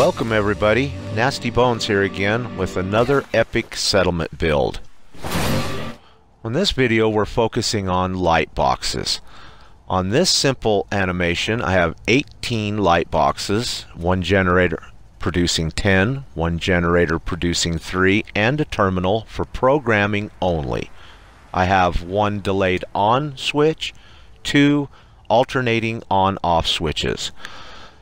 Welcome everybody, Nasty Bones here again with another epic settlement build. On this video we're focusing on light boxes. On this simple animation I have 18 light boxes, one generator producing 10, one generator producing 3, and a terminal for programming only. I have one delayed on switch, 2 alternating on-off switches.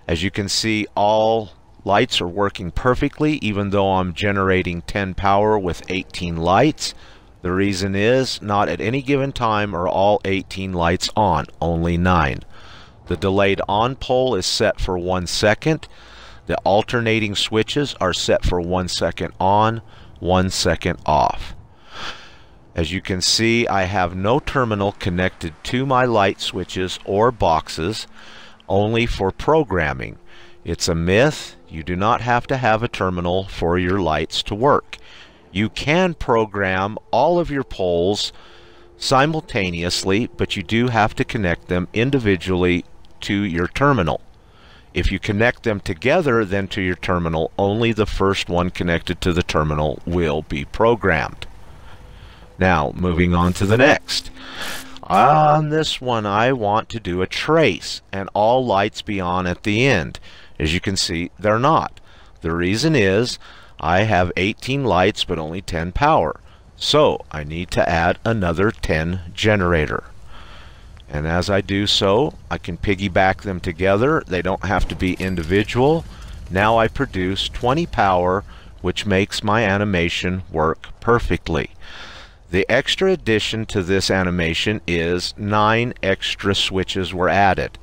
As you can see, all lights are working perfectly even though I'm generating 10 power with 18 lights. The reason is, not at any given time are all 18 lights on, only 9. The delayed on pole is set for 1 second. The alternating switches are set for 1 second on, 1 second off. As you can see, I have no terminal connected to my light switches or boxes, only for programming. It's a myth. You do not have to have a terminal for your lights to work. You can program all of your poles simultaneously, but you do have to connect them individually to your terminal. If you connect them together then to your terminal, only the first one connected to the terminal will be programmed. Now, moving on to the next. On this one I want to do a trace and all lights be on at the end. As you can see, they're not. The reason is I have 18 lights but only 10 power. So I need to add another 10 generator. And as I do so, I can piggyback them together. They don't have to be individual. Now I produce 20 power, which makes my animation work perfectly. The extra addition to this animation is 9 extra switches were added.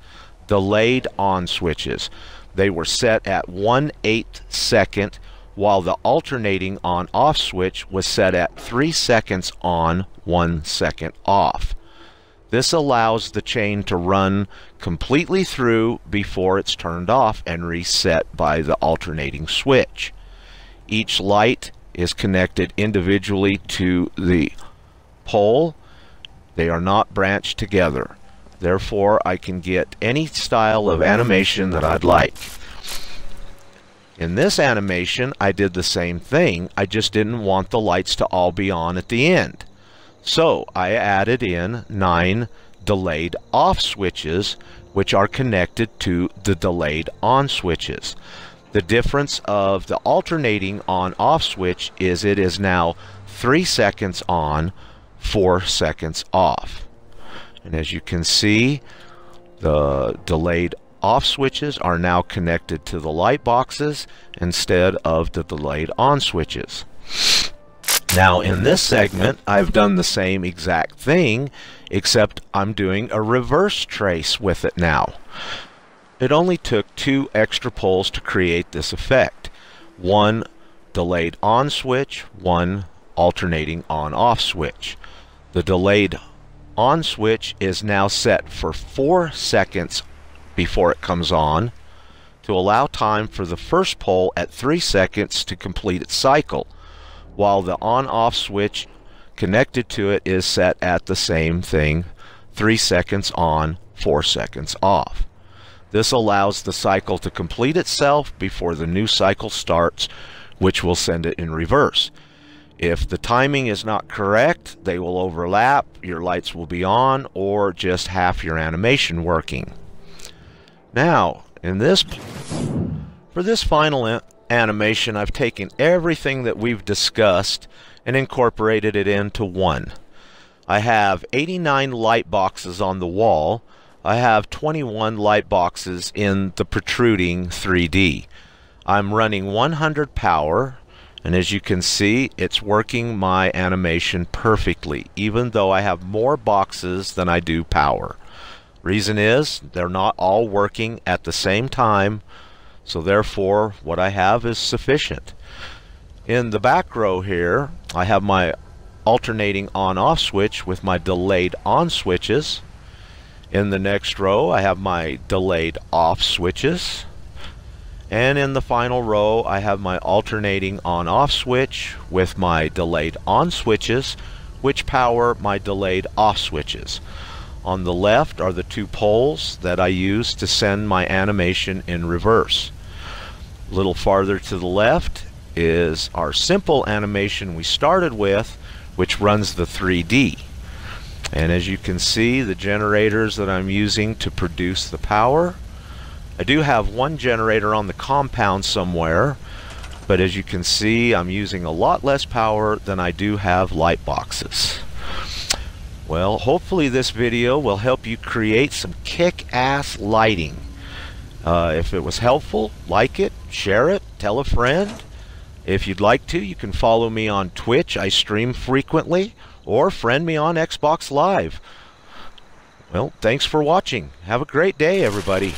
Delayed on switches. They were set at 1/8 second, while the alternating on-off switch was set at 3 seconds on, 1 second off. This allows the chain to run completely through before it's turned off and reset by the alternating switch. Each light is connected individually to the pole. They are not branched together. Therefore, I can get any style of animation that I'd like. In this animation, I did the same thing. I just didn't want the lights to all be on at the end. So, I added in 9 delayed off switches, which are connected to the delayed on switches. The difference of the alternating on-off switch is it is now 3 seconds on, 4 seconds off. And as you can see, the delayed off switches are now connected to the light boxes instead of the delayed on switches. Now in this segment, I've done the same exact thing, except I'm doing a reverse trace with it now. It only took 2 extra poles to create this effect. 1 delayed on switch, 1 alternating on-off switch. The delayed on switch is now set for 4 seconds before it comes on to allow time for the first pole at 3 seconds to complete its cycle, while the on-off switch connected to it is set at the same thing, 3 seconds on, 4 seconds off. This allows the cycle to complete itself before the new cycle starts, which will send it in reverse. If the timing is not correct, they will overlap, your lights will be on, or just half your animation working. Now, for this final animation, I've taken everything that we've discussed and incorporated it into one. I have 89 light boxes on the wall. I have 21 light boxes in the protruding 3D. I'm running 100 power. And as you can see, it's working my animation perfectly, even though I have more boxes than I do power. Reason is, they're not all working at the same time, so therefore what I have is sufficient. In the back row here, I have my alternating on-off switch with my delayed on switches. In the next row, I have my delayed off switches. And in the final row, I have my alternating on-off switch with my delayed on switches, which power my delayed off switches. On the left are the 2 poles that I use to send my animation in reverse. A little farther to the left is our simple animation we started with, which runs the 3D. And as you can see, the generators that I'm using to produce the power, I do have one generator on the compound somewhere, but as you can see, I'm using a lot less power than I do have light boxes. Well, hopefully this video will help you create some kick-ass lighting. If it was helpful, like it, share it, tell a friend. If you'd like to, you can follow me on Twitch. I stream frequently, or friend me on Xbox Live. Well, thanks for watching. Have a great day, everybody.